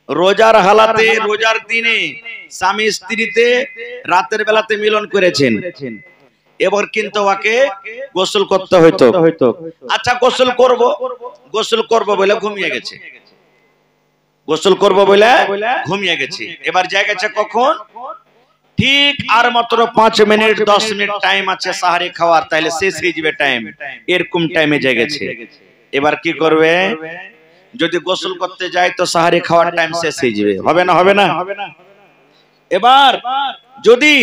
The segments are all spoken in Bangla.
রোজার হালাতে রোজার দিনে স্বামী স্ত্রীতে রাতের বেলাতে মিলন করেছেন, এবার কিন্তু ওকে গোসল করতে হইতো। আচ্ছা গোসল করব বলে ঘুমিয়ে গেছে, গোসল করব বলে ঘুমিয়ে গেছে। এবার যায় গেছে কখন? ঠিক আর মাত্র 5 মিনিট 10 মিনিট টাইম আছে সাহারি খাওয়ার, তাহলে শেষ হয়ে যাবে টাইম, এরকম টাইমে যায় গেছে। এবার কি করবে? যদি গোসল করতে যায় তো সাহারি খাওয়ার টাইম শেষ হয়ে যাবে, হবে না? হবে না? এবার যদি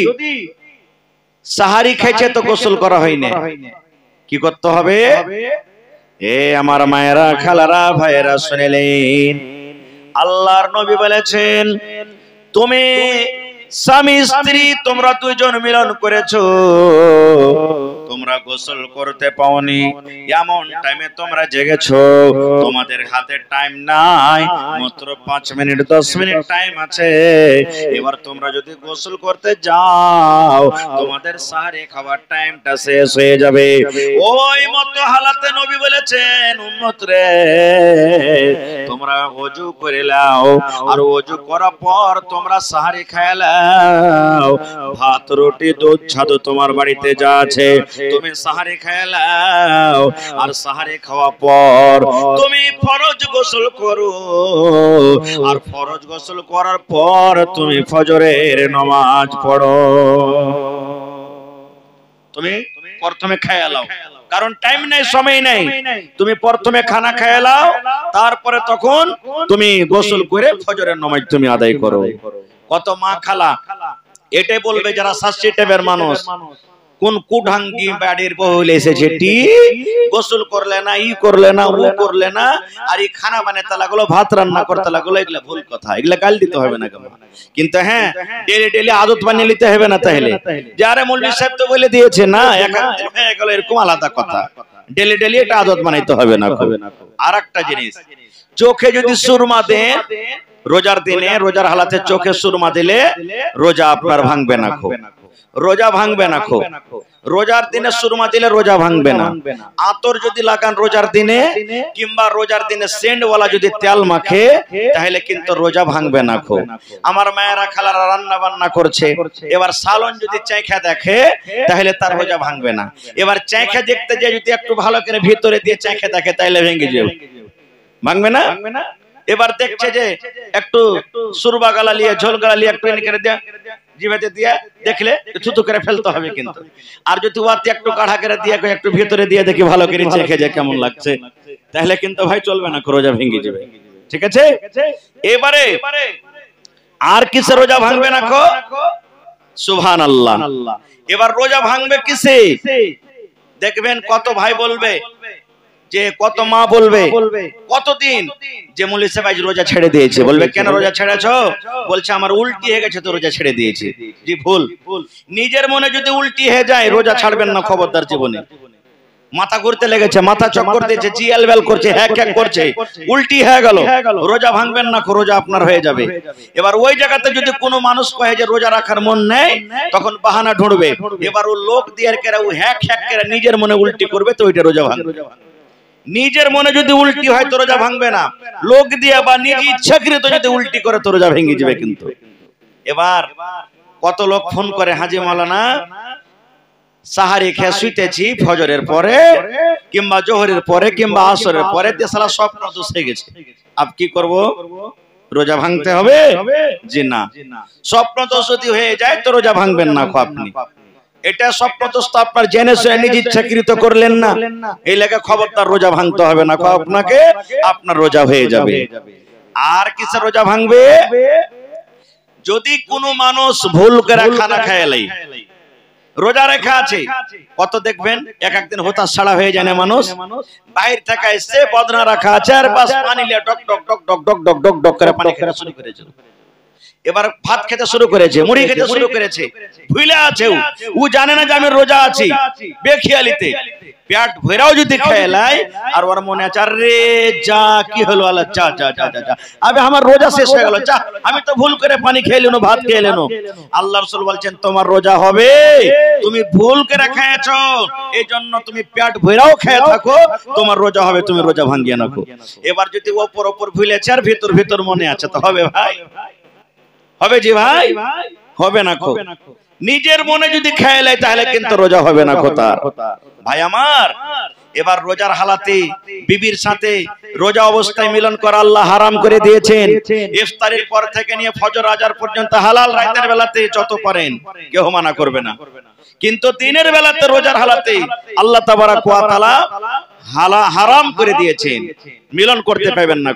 সাহারি খেয়েছে তো গোসল করা হয়নি, কি করতে হবে? এ আমার মায়েরা, খালারা, ভাইয়েরা শুনেলেন, আল্লাহর নবী বলেছেন, তুমি স্বামী স্ত্রী তোমরা দুইজন মিলন করেছো, তোমরা গোসল করতে পাওনি, এমন টাইমে তোমরা জেগেছো, তোমাদের হাতে টাইম নাই, মাত্র 5 মিনিট 10 মিনিট টাইম আছে। এবার তোমরা যদি গোসল করতে যাও তোমাদের সাহারি খাওয়ার টাইমটা শেষ হয়ে যাবে। ওই মতো হালাতে নবী বলেছেন, উম্মত রে তোমরা ওযু করে নাও, আর ওযু করার পর তোমরা সাহারি খেয়ে নাও, ভাত রুটি দুধ ছাদু তোমার বাড়িতে যা আছে তুমি সাহারি খেয়ে নাও, আর সাহারি খাওয়ার পর তুমি ফরজ গোসল করো, আর ফরজ গোসল করার পর তুমি ফজরের নামাজ পড়ো। তুমি প্রথমে খেয়ে নাও, কারণ টাইম নাই, সময় নাই, তুমি প্রথমে খানা খেয়ে নাও, তারপরে তখন তুমি গোসল করে ফজরের নামাজ তুমি আদায় করো। কত মা খালা এটাই বলবে যারা শাস্ত্রী টাইপের মানুষ, কোন কুঢাঙ্গি বাড়ির বউ এসেছে, গোসল করলে না, ই করলে না, ও করলে না, আর এই খানা বানাতে লাগলো, ভাত রান্না করতে লাগলো, এগুলা ভুল কথা, এগুলা গাল দিতে হবে না কেমন, কিন্তু হ্যাঁ ডেলি ডেলি আদত বানিয়ে নিতে হবে না। তাহলে যারা মৌলভী সাহেব তো বলে দিয়েছে না একাধিক হয়ে গেল, এরকম আলাদা কথা, ডেলি ডেলি এটা আদত বানাইতে হবে না। আর একটা জিনিস, চোখে যদি সুরমা দেন রোজার দিনে, রোজার হালাতে চোখে সুরমা দিলে রোজা আপনার ভাঙবে না, রোজা ভাঙবে না। রোজার দিনে সুরমা দিলে রোজা ভাঙবে না। আতর যদি লাগান রোজার দিনে, কিংবা রোজার দিনে সেন্টওয়ালা যদি তেল মাখে, তাহলে কিন্তু রোজা ভাঙবে না। আমার মায়েরা খালারা রান্না বান্না করছে, এবার সালন যদি চাইখা দেখে তাহলে তার রোজা ভাঙবে না। এবার চাইখা দেখতে যে যদি একটু ভালো করে ভিতরে দিয়ে চাইখা দেখে তাহলে ভেঙে যাবে, ভাঙবে না। এবার দেখছে যে একটু সুরবা গালা লিয়ে, ঝোল গালা লিয়ে একটু এনে করে দেয়া জিভাতে দিয়ে দেখলে থুতু করে ফেলতে হবে কিন্তু, আর যদি ওয়াতে একটু কাঢ়া করে দিয়ে একটু ভিতরে দিয়ে দেখি ভালো করে চেখে যে কেমন লাগছে, তাহলে কিন্তু ভাই চলবে না, রোজা ভেঙে যাবে। ঠিক আছে? এবারে আর কিসে রোজা ভাঙবে না? সুবহানাল্লাহ। এবার রোজা ভাঙবে কিসে? দেখবেন কত ভাই বলবে, যে কত মা বলবে, কতদিন যে মৌলভী সাহেব আজ রোজা ছেড়ে দিয়েছে, বলবে কেন রোজা ছেড়েছো? বলছে আমার উল্টি হয়ে গেছে তো রোজা ছেড়ে দিয়েছি। জি ভুল। নিজের মনে যদি উল্টি হয়ে যায় রোজা ছাড়বেন না, খবরদার জীবনে। মাথা ঘুরতে লেগেছে, মাথা চক্কর দিয়েছে, জিএল বেল করছে, হ্যাক হ্যাক করছে, উল্টি হয়ে গেল, রোজা ভাঙবেন না, রোজা আপনার হয়ে যাবে। এবার ওই জায়গাতে যদি কোনো মানুষ কহে যে রোজা রাখার মন নেই, তখন বাহানা ঢুঁড়বে, এবার ও লোক দিয়ে কেরা ও হ্যাক হ্যাক করে নিজের মনে উল্টি করবে, তো ওইটা রোজা ভাঙবে। নিজের মনে যদি উল্টি হয় তো রোজা ভাঙবে না, লোক দিয়ে বা নিজ ইচ্ছাকৃত যদি উল্টি করে তো রোজা ভেঙে যাবে কিন্তু। এবার কত লোক ফোন করে, হাজী মাওলানা সাহারি খেয়ে শুইতেছি ফজরের পরে কিংবা জোহরের পরে কিংবা আসরের পরে, সারা স্বপ্ন দোষ হয়ে গেছে, আপ কি করব? রোজা ভাঙতে হবে? জি না, স্বপ্ন দোষ যদি হয়ে যায় তো রোজা ভাঙবেন না আপনি। এটা স্বপ্ন দোষ তো আপনার জেনে শুনে নিজ ইচ্ছাকৃত করলেন না, এই লেগে খবরদার রোজা ভাঙতে হবে না আপনাকে, আপনার রোজা হয়ে যাবে। আর কিসে রোজা ভাঙবে? যদি কোনো মানুষ ভুল করে খানা খায়লাই, রোজা রেখা আছে, কত দেখবেন এক একদিন হতাশ ছাড়া হয়ে যায় না মানুষ, বাইরে থেকে এসে বদনা রাখা আছে, আর বাস পানি লিয়ে ডক ডক ডক ডক ডক ডক ডক ডক করে পানি খেতে শুরু করেছিল। এবার ভাত খেতে শুরু করেছে, মুড়ি খেতে শুরু করেছে, ভুলে আছে, ও জানে না যে আমি রোজা আছি, বেখিয়ালিতে পেট ভরাও যদি খেলায় আর ওর মনে আছে আরে যা কি হলো, আল্লাহ যা যা যা যা, আবে আমার রোজা শেষ হয়ে গেল, যা আমি তো ভুল করে পানি খেয়ে এলাম, ভাত খেয়ে এলাম। আল্লাহ রাসূল বলছেন তোমার রোজা হবে, তুমি ভুল করে খেয়েছো, এইজন্য তুমি পেট ভরাও খেয়ে থাকো, তোমার রোজা হবে, তুমি রোজা ভাঙিয়ে নাও। এবার যদি ওপর ওপর ভুলেছে আর ভিতর ভিতর মনে আছে, তো হবে ভাই? হবে জি ভাই? হবে না। নিজের মনে যদি খেয়ে নেয় তাহলে কিন্তু রোজা হবে না তার। ভাই আমার, এবার রোজার হালাতে বিবির সাথে রোজা অবস্থায় মিলন করা আল্লাহ হারাম করে দিয়েছেন। ইফতারের পর থেকে নিয়ে ফজর আজান পর্যন্ত হালাল, রাতের বেলাতে যত পারেন কেউ মানা করবে না, কিন্তু দিনের বেলাতে রোজার হালাতে আল্লাহ তাবারাক ওয়া তাআলা হারাম করে দিয়েছেন, মিলন করতে পারবেন না।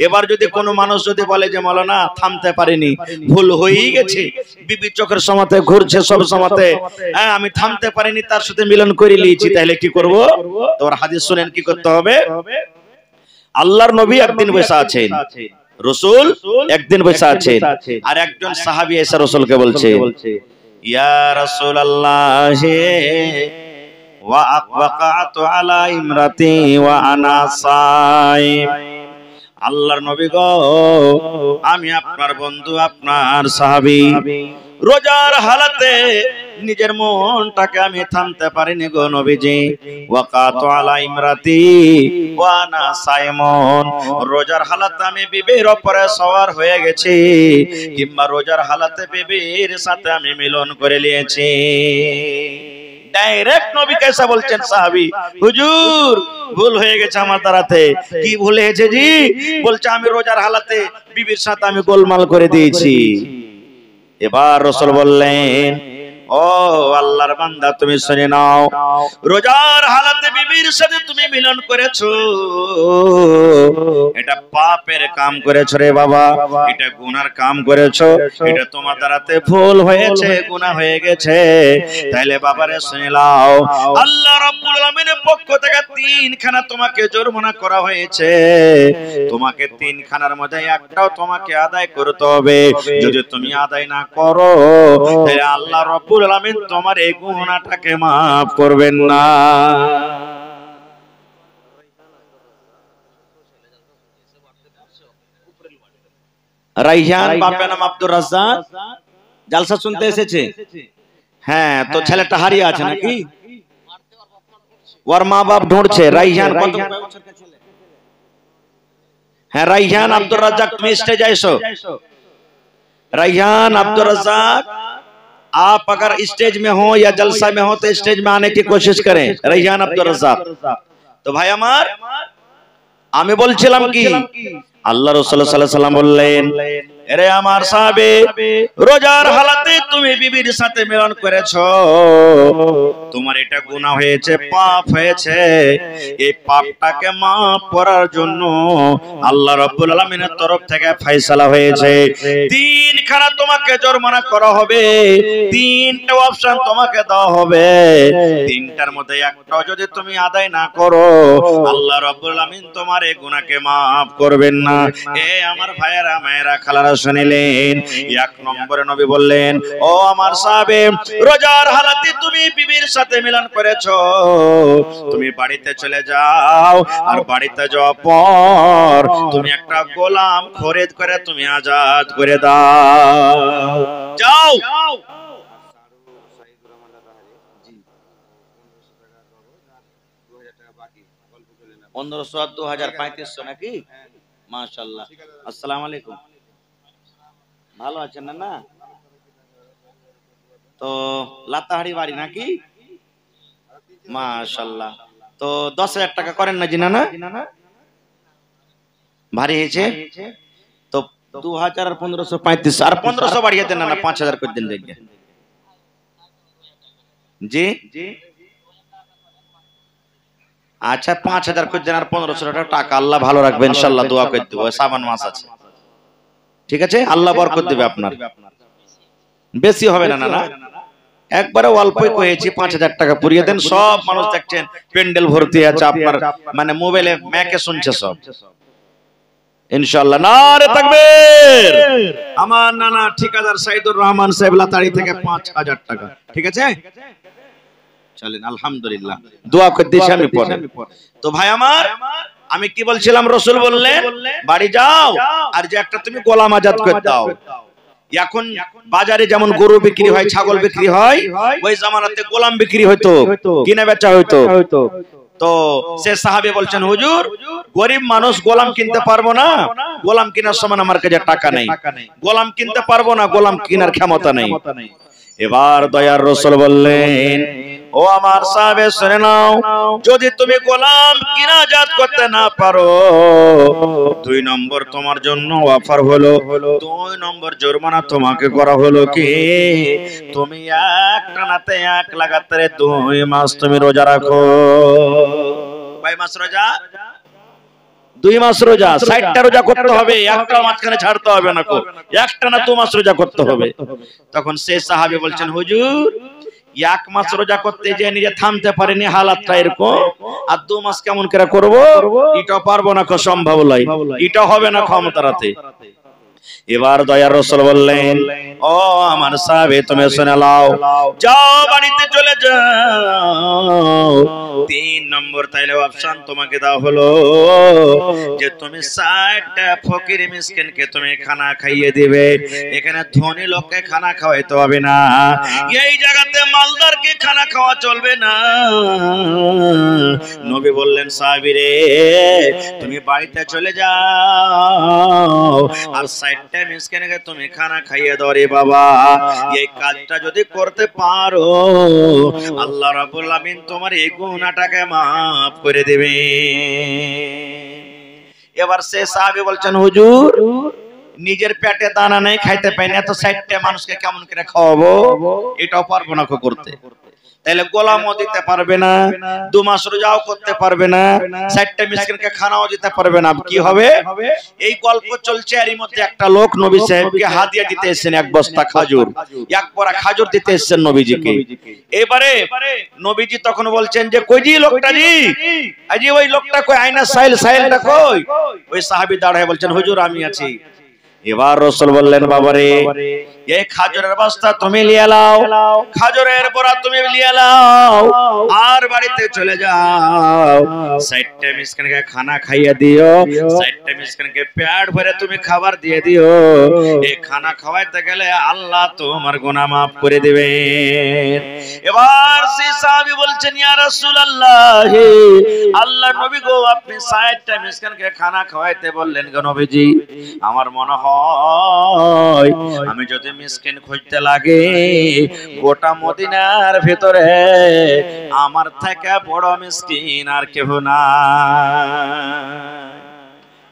এবার যদি কোনো মানুষ যদি বলে যে মাওলানা থামতে পারিনি, ভুল হয়েই গেছে, বিবি চোখের সমাতে ঘুরছে সব সমাতে, হ্যাঁ আমি থামতে পারিনি, তার সাথে মিলন করে নিয়েছি, তাহলে কি করব? তোর হাদিস শুনেন কি করতে হবে। আল্লাহর নবী একদিন বসে আছেন, রাসূল একদিন বসে আছেন, আর একজন সাহাবী এসে রাসূলকে বলছে ইয়া রাসূলুল্লাহ ওয়াকাতু আলা ইমরাতি ওয়া আনা সাইম, আল্লাহর নবী গো আমি আপনার বন্ধু, আপনার সাহাবী, রোজার হালাতে নিজের মনটাকে আমি থামতে পারিনি গো নবীজি। ওয়াকাতু আলা ইমরাতি ওয়া আনা সাইমুন, রোজার হালাতে আমি বিবির উপরে সওয়ার হয়ে গেছি, কিংবা রোজার হালাতে বিবির সাথে আমি মিলন করে নিয়েছি। ডাইরেক্ট নবী কেসা বলছেন সাহাবী, হুজুর ভুল হয়ে গেছে আমার দ্বারাতে। কি ভুল হয়েছে জি? বলছে আমি রোজার হালাতে বিবির সাথে আমি গোলমাল করে দিয়েছি। এবার রাসূল বললেন ও আল্লাহর বান্দা তুমি শুনে নাও, রোজার হালাতে বিবির সাথে তুমি মিলন করেছো, এটা পাপের কাম করেছো রে বাবা, এটা গুনার কাম করেছো, এটা তোমার দ্বারাতে ভুল হয়েছে, গুনাহ হয়ে গেছে। তাইলে বাবারে শুনে নাও, আল্লাহ রাব্বুল আলামিনের পক্ষ থেকে 3 খানা তোমাকে জরিমানা করা হয়েছে, তোমাকে 3 খানার মধ্যে একটাও তোমাকে আদায় করতে হবে। যদি তুমি আদায় না করো তাহলে আল্লাহ রাব্বুল আলামিন তোমার এই গুনাহটাকে maaf করবেন না। রাইহান বাপের নাম আব্দুর রাজ্জাক, জালসা শুনতে এসেছে। হ্যাঁ, তো ছেলেটা হারিয়ে আছে নাকি? ওর মা বাপ ঢুঁড়ছে। রাইহান কত বছরের ছেলে? হ্যাঁ, রাইহান আব্দুর রাজ্জাক তুমি স্টেজে এসো। रायहान अब्दुल रज़्ज़ाक, आप अगर स्टेज में हो या जलसा में हो तो स्टेज में आने की कोशिश करें। रायहान अब्दुल रज़्ज़ाक। तो भाई আমার আমি বলছিলাম কি আল্লাহ রাসূল সাল্লাল্লাহু আলাইহি ওয়াসাল্লাম বললেন, আরে আমার সাহাবে, রোজার হালাতে তুমি বিবির সাথে মিলন করেছো, তোমার এটা গুনাহ হয়েছে, পাপ হয়েছে। এই পাপটাকে maaf করার জন্য আল্লাহ রাব্বুল আলামিনের তরফ থেকে ফয়সালা হয়েছে, 3 খানা তোমাকে জরিমানা করা হবে, 3টা অপশন তোমাকে দেওয়া হবে, 3টার মধ্যে একটাও যদি তুমি আদায় না করো আল্লাহ রাব্বুল আলামিন তোমার এই গুনাহকে maaf করবেন না। এ আমার ভাইয়েরা মায়েরা খালারা শুনিলেন, 1 নম্বরে নবী বললেন, ও আমার সাহাবে, রোজার হালাতে তুমি বিবির সাথে মিলন করেছো, তুমি বাড়িতে চলে যাও, আর বাড়িতে যাওয়ার পর তুমি একটা গোলাম খরিদ করে তুমি আজাদ করে দাও। যাও। পনেরোশো 2035 নাকি? মাশাআল্লাহ। আসসালামু আলাইকুম, ভালো আছেন না? তো লাতাহারি বাড়ি নাকি? মাশাআল্লাহ। তো 10,000 টাকা করেন না জিনা না? ভারী হয়েছে তো 2000 আর 1535 আর 1500 বাড়িয়ে দেন না, 5000 করে দিন দেখবে। জি আচ্ছা, 5000 করে দেন আর 1500 টাকা, আল্লাহ ভালো রাখবে ইনশাআল্লাহ, দোয়া করে দেব। সাবান মাস আছে, ঠিক আছে, আল্লাহ বরকত দেবে আপনার, বেশি হবে না। না একবারে অল্পই কয়েছি, 5000 টাকা পুরিয়ে দেন। সব মানুষ দেখছেন প্যান্ডেল ভর্তি আছে, আপনার মানে মোবাইলে ম্যাকে শুনছে সব। ইনশাআল্লাহ। নারে তাকবীর। আমার নানা ঠিকাদার সাইদুর রহমান সাহেব লাতাড়ি থেকে 5000 টাকা, ঠিক আছে? চলেন আলহামদুলিল্লাহ, দোয়া করতেছি আমি পরে। তো ভাই আমার, আমি কি বলছিলাম, রাসূল বললেন বাড়ি যাও আর যে একটা তুমি গোলাম আজাদ করে দাও। এখন বাজারে যেমন গরু বিক্রি হয়, ছাগল বিক্রি হয়, ওই জামানাতে গোলাম বিক্রি হতো, কিনে বেচা হতো। তো সে সাহাবী বলছেন, হুজুর গরিব মানুষ গোলাম কিনতে পারবো না, গোলাম কেনার সময় আমার কাছে টাকা নেই, গোলাম কিনতে পারবো না, গোলাম কেনার ক্ষমতা নেই। এবার দয়ার রাসূল বললেন, ও আমার সাহাবে শুনে নাও, যদি তুমি গোলাম কিনাজাত করতে না পারো, 2 নম্বর তোমার জন্য অফার হলো, 2 নম্বর জরিমানা তোমাকে করা হলো কি, তুমি এক টানাতে 1 লাগাতারে 2 মাস তুমি রোজা রাখো। কয় মাস রোজা? 2 মাস রোজা। 60টা রোজা করতে হবে, একটা মাঝখানে ছাড়তে হবে না, 1 টানা 2 মাস রোজা করতে হবে। তখন সে সাহাবী বলছেন, হুজুর 1 মাস রোজা করতে যে নিজে থামতে পারেনি, হালাতটা এরকম, আর 2 মাস কেমন করে করব? এটা পারবো না, সম্ভব নয়, এটা হবে না ক্ষমতা রাতে। এবার দয়ার রাসূল বললেন, ও আমার সাহাবী তুমি শুনে নাও, যাও বাড়িতে চলে যাও। 3 নম্বর তাইলে অপশন তোমাকে দাও হলো যে তুমি 60টা ফকির মিসকিনকে তুমি খানা খাইয়ে দিবে। এখানে ধনী লোককে খানা খাওয়াইতে হবে না, এই জায়গাতে মালদারকে খানা খাওয়া চলবে না। নবী বললেন, সাহাবী রে তুমি বাড়িতে চলে যাও আর 60টা মিসকিনকে তুমি খানা খাইয়ে দাও রে বাবা। এই কাজটা যদি করতে পারো, আল্লাহ রাব্বুল আলামিন তোমার এই গুনাহটাকে maaf করে দেবে। এবার সে সাহাবী বলছেন, হুজুর নিজের পেটে দানা নেই, খাইতে পাই না, তো 60টা মানুষকে কেমন করে খাওয়াবো? এটাও পারবো না করতে। তাহলে গোলামও দিতে পারবে না, 2 মাস রোজাও করতে পারবে না, 60টা মিসকিনকে খানাও দিতে পারবে না, কি হবে? এই গল্প চলছে, এরই মধ্যে একটা লোক নবী সাহেবকে হাদিয়া দিতে এসেছেন, 1 বস্তা খাজুর, 1 পরা খাজুর দিতে এসেছেন নবীজিকে। এবারে নবীজি তখন বলছেন যে, কই জি লোকটা জি, আজি ওই লোকটা কই, আয়না সাইলটা কই? ওই সাহাবী দাঁড়ায় বলছেন, হুজুর আমি আছি। এবার রাসূল বললেন, বাবারে এই খাজুরের বস্তা তুমি নিয়ে নাও, খাজুরের বড়া তুমি নিয়ে নাও, আর বাড়িতে চলে যাও, 60টা মিসকিনকে খানা খাইয়ে দিও, 60টা মিসকিনকে পেট ভরে তুমি খাবার দিয়ে দিও। এই খানা খাওয়াইতে গেলে আল্লাহ তোমার গুনাহ maaf করে দিবেন। এবার সেই সাহাবী বলছেন, ইয়া রাসূলুল্লাহ, আল্লাহর নবী গো, আপনি 60টা মিসকিনকে খানা খাওয়াইতে বললেন গো নবীজি, আমার মনে হয় আমি যদি মিসকিন খুঁজতে লাগে গোটা মদিনার ভিতরে আমার থেকে বড় মিসকিন আর কেউ না।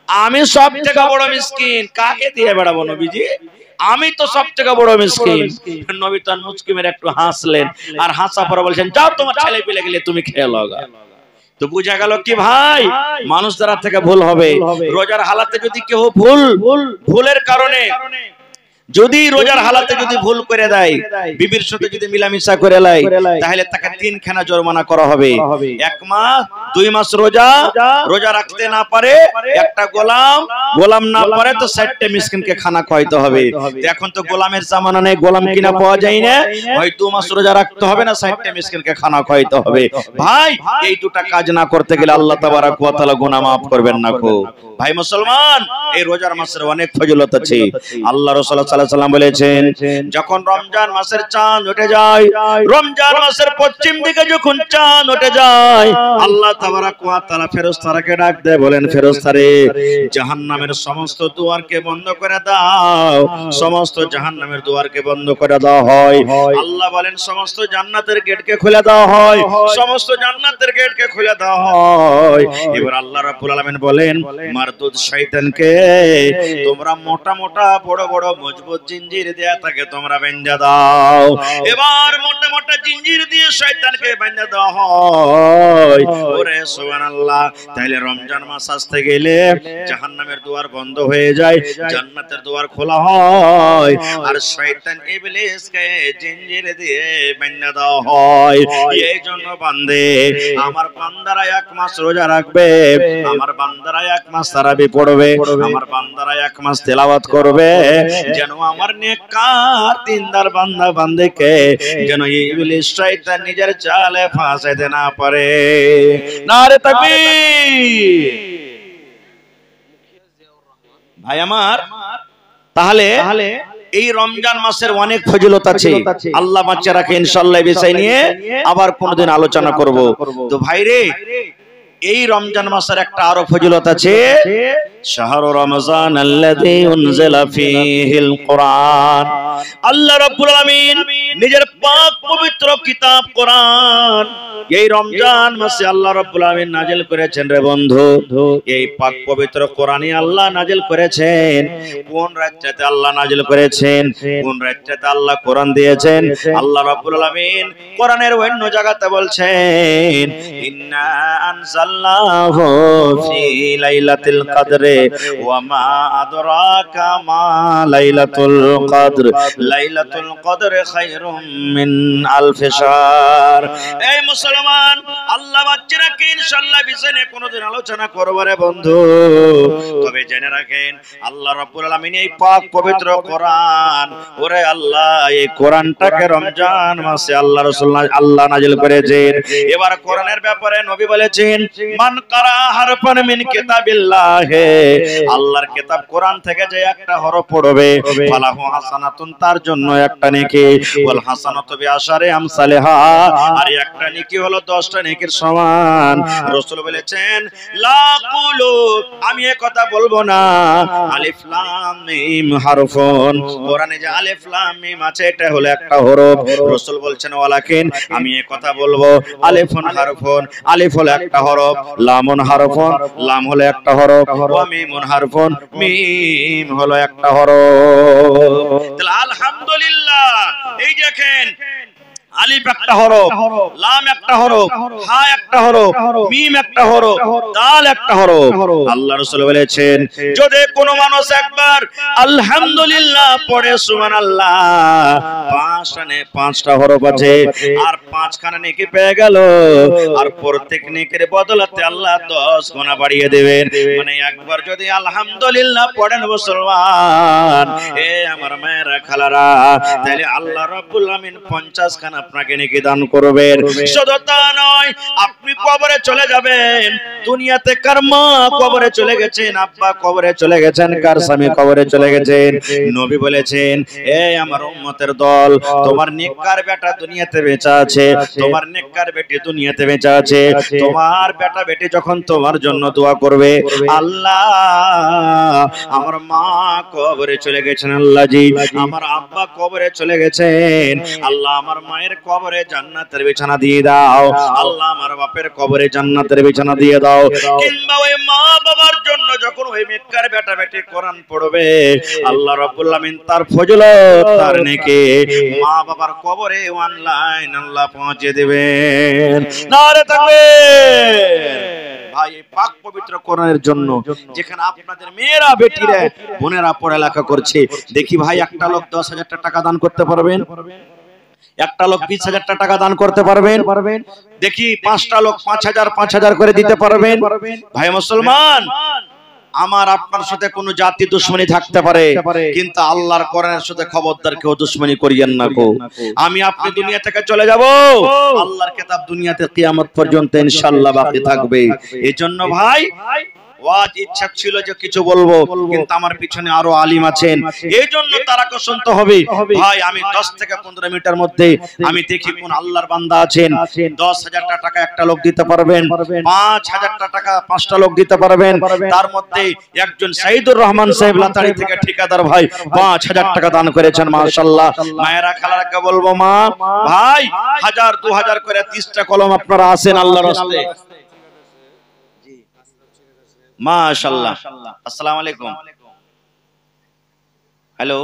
আমি সব থেকে বড় মিসকিন, কাকে দিয়ে বেড়াবো নবীজি? আমি তো সব থেকে বড় মিসকিন। নবী তো মুচকি মেরে একটু হাসলেন, আর হাসা পরে বলছেন, যাও তোমার ছেলে পেলে গেলে তুমি খেয়ে লগা। তো বুঝা গেল কি ভাই, মানুষ দ্বারা থেকে ভুল হবে। রোজার হালাতে যদি কেউ ভুলের কারণে যদি রোজার হালাতে যদি ভুল করে দেয়, বিবির সাথে যদি মিলামিশা করে লাই, তাহলে তাকে 3 খানা জরিমানা করা হবে। 1 মাস 2 মাস রোজা রাখতে না পারে, একটা গোলাম না পারে তো 60টা মিসকিনকে খানা খাওয়াইতে হবে। এখন তো গোলামের জামানা নেই, গোলাম কিনা পাওয়া যায় না, হয় 2 মাস রোজা রাখতে হবে না 60টা মিসকিনকে খানা খাওয়াইতে হবে। ভাই এই দুটো কাজ না করতে গেলে আল্লাহ তাবারাক ওয়া তাআলা গুনাহ maaf করবেন না গো। ভাই মুসলমান, এই রোজার মাসের অনেক ফজিলত আছে। আল্লাহ রাসূল সাল্লাল্লাহু আলাইহি ওয়াসাল্লাম বলেছেন, যখন রমজান মাসের চাঁদ উঠে যায়, রমজান মাসের পশ্চিম দিকে যখন চাঁদ উঠে যায়, আল্লাহ তাবারাক ওয়া তাআলা ফেরেশতাকে ডাক দেয়, বলেন ফেরেশতারে জাহান্নামের সমস্ত দুয়ারকে বন্ধ করে দাও, সমস্ত জাহান্নামের দুয়ারকে বন্ধ করে দেওয়া হয়। আল্লাহ বলেন সমস্ত জান্নাতের গেটকে খুলে দেওয়া হয়, সমস্ত জান্নাতের গেটকে খুলে দেওয়া হয়। এবার আল্লাহ রাব্বুল আলামিন বলেন, মারদুদ শয়তানকে তোমরা মোটা মোটা বড় বড় মজবুত মজবুত জিঞ্জির দেয়া থাকে তোমরা বেঁধে দাও। এবার মোটা মোটা জিঞ্জির দিয়ে শয়তানকে বেঁধে দেওয়া হয়। ওরে সুবহানাল্লাহ। তাহলে রমজান মাস আসতে গেলে জাহান্নামের দুয়ার বন্ধ হয়ে যায়, জান্নাতের দুয়ার খোলা হয়, আর শয়তান ইবলিসকে জিঞ্জির দিয়ে বেঁধে দেওয়া হয়। এই জন্য বান্দে, আমার বান্দারা এক মাস রোজা রাখবে, আমার বান্দারা এক মাস তারাবি পড়বে, আমার বান্দারা এক মাস তেলাওয়াত করবে, যেন আমার নেককার দিনদার বান্দা বান্দিকে যেন ইবলিস শয়তান নিজের জালে ফাঁসাইতে না পারে। নারে তাকবীর। ভাই আমার, তাহলে এই রমজান মাসের অনেক ফজিলত আছে। আল্লাহ বাচ্চা রাখে, ইনশাআল্লাহ এই বিষয় নিয়ে আবার কোনদিন আলোচনা করব। তো ভাইরে, এই রমজান মাসের একটা আরো ফজিলত আছে। শাহরু রমজান আল্লাযী উনজিলা ফীহিল কুরআন। আল্লাহ রাব্বুল আলামিন নিজের পাক পবিত্র কিতাব কোরআন এই রমজান মাসে আল্লাহ রাব্বুল আলামিন নাযিল করেছেন রে বন্ধু। এই পাক পবিত্র কোরআনই আল্লাহ নাযিল করেছেন। কোন রাত্রিতে আল্লাহ নাযিল করেছেন, কোন রাত্রিতে আল্লাহ কোরআন দিয়েছেন? আল্লাহ রাব্বুল আলামিন কোরআনের অন্য জায়গাতে বলছেন, ইন্না আনজালনাহু ফি লাইলাতুল কদরে ওয়া মা আদরাকা মা লাইলাতুল কদর, লাইলাতুল কদরে খায়রুম মিন আলফি শাহর। এই মুসলমান, আল্লাহ বাচ্চারাকে ইনশাআল্লাহ বিষয়ে কোনদিন আলোচনা করব রে বন্ধু। তবে জেনে রাখেন, আল্লাহ রাব্বুল আলামিন এই পাক পবিত্র কোরআন, ওরে আল্লাহ এই কোরআনটাকে রমজান মাসে আল্লাহ রাসূল আল্লাহ নাযিল করেছেন। এবার কোরআনের ব্যাপারে নবী বলেছেন, মান কারা হারফান মিন কিতাবিল্লাহ, আল্লাহর কিতাব কোরআন থেকে যে একটা হরফ পড়বে, ফালাহু হাসানাতুন, তার জন্য একটা নেকি, ওয়াল হাসানাতু বিআশারি আমসালিহা, আর একটা নেকি হলো 10টা নেকির সমান। রাসূল বলেছেন, লা কুলু, আমি এই কথা বলবো না, আলিফ লাম মিম হারফুন, কোরআনে যে আলিফ লাম মিম আছে এটা হলো একটা হরফ। রাসূল বলছেন, ওয়ালাকিন, আমি এই কথা বলবো, আলিফুন হারফুন, আলিফ হলো একটা হরফ, লামুন হারফুন, লাম হলো একটা হরফ, ওয়া মিমুন হারফুন, মিম হলো একটা হরফ। তাহলে আলহামদুলিল্লাহ, এই দেখেন আলিফ একটা হরফ, লাম একটা হরফ, হা একটা হরফ, মিম একটা হরফ, দাল একটা হরফ। আল্লাহ রাসূল বলেছেন, যদি কোনো মানুষ একবার আলহামদুলিল্লাহ পড়ে, সুবহানাল্লাহ, 5টা হরফ আছে, আর 5খানা নেকি পেয়ে গেল, আর প্রত্যেক নেকির বদলাতে আল্লাহ 10 গুণা বাড়িয়ে দেবেন। মানে একবার যদি আলহামদুলিল্লাহ পড়েন মুসলমান, এ আমার মায়েরা খালারা, তাহলে আল্লাহ রাব্বুল আমিন 50খানা আপনাকে নেকি দান করবেন। শুধু তা নয়, আপনি কবরে চলে যাবেন, দুনিয়াতে কার মা কবরে চলে গেছেন, আব্বা কবরে চলে গেছেন, কার স্বামী কবরে চলে গেছেন, নবী বলেছেন, এই আমার উম্মতের দল, তোমার নেককার বেটা দুনিয়াতে বেঁচে আছে, তোমার নেককার বেটি দুনিয়াতে বেঁচে আছে, তোমার বেটা বেটি যখন তোমার জন্য দোয়া করবে, আল্লাহ আমার মা কবরে চলে গেছেন, আল্লাহ জি আমার আব্বা কবরে চলে গেছেন, আল্লাহ আমার মায়ের কবরে জান্নাতের বিছানা দিয়ে দাও, আল্লাহ আমার বাপের কবরে জান্নাতের বিছানা দিয়ে দাও। কিংবা ওই মা বাবার জন্য যখন ওই নেককার বেটা বেটি কোরআন পড়বে, আল্লাহ রাব্বুল আমিন তার ফজিলত, তার নেকি মা বাবার কবরে অনলাইন আল্লাহ পৌঁছে দেবেন। নারে তাকবীর। ভাই, এই পাক পবিত্র কোরআনের জন্য যেখানে আপনাদের মেয়েরা বেটিরা বোনেরা পড়ালেখা করছে, দেখি ভাই একটা লোক 10,000 টাকা দান করতে পারবেন? একটা লোক 20,000 টাকা দান করতে পারবেন? দেখি 5টা লোক 5,000 করে দিতে পারবেন? ভাই মুসলমান, আমার আপনার সাথে কোনো জাতি দুশ্মনী থাকতে পারে, কিন্তু আল্লাহর কোরআনের সাথে খবরদার কেউ দুশ্মনী করিয়েন না গো। আমি আপনি দুনিয়া থেকে চলে যাব, আল্লাহর কিতাব দুনিয়াতে কিয়ামত পর্যন্ত ইনশাআল্লাহ বাকি থাকবে। এজন্য ভাই, ওয়াজ ইচ্ছা ছিল যে কিছু বলবো, কিন্তু আমার পিছনে আরো আলিম আছেন, এইজন্য তারাকে শুনতে হবে। ভাই, আমি 10 থেকে 15 মিনিটের মধ্যে আমি দেখি কোন আল্লাহর বান্দা আছেন, 10,000 টাকা একটা লোক দিতে পারবেন, 5,000 টাকা 5টা লোক দিতে পারবেন। তার মধ্যে একজন সাইদুর রহমান সাহেব লাতাড়ি থেকে ঠিকাদার ভাই 5,000 টাকা দান করেছেন, মাশাআল্লাহ। মায়েরা খালারাকে বলবো, মা ভাই 1000 2000 করে 30টা কলম আপনারা আছেন আল্লাহর রাস্তায়, মাশাআল্লাহ। আসসালামু আলাইকুম। হ্যালো।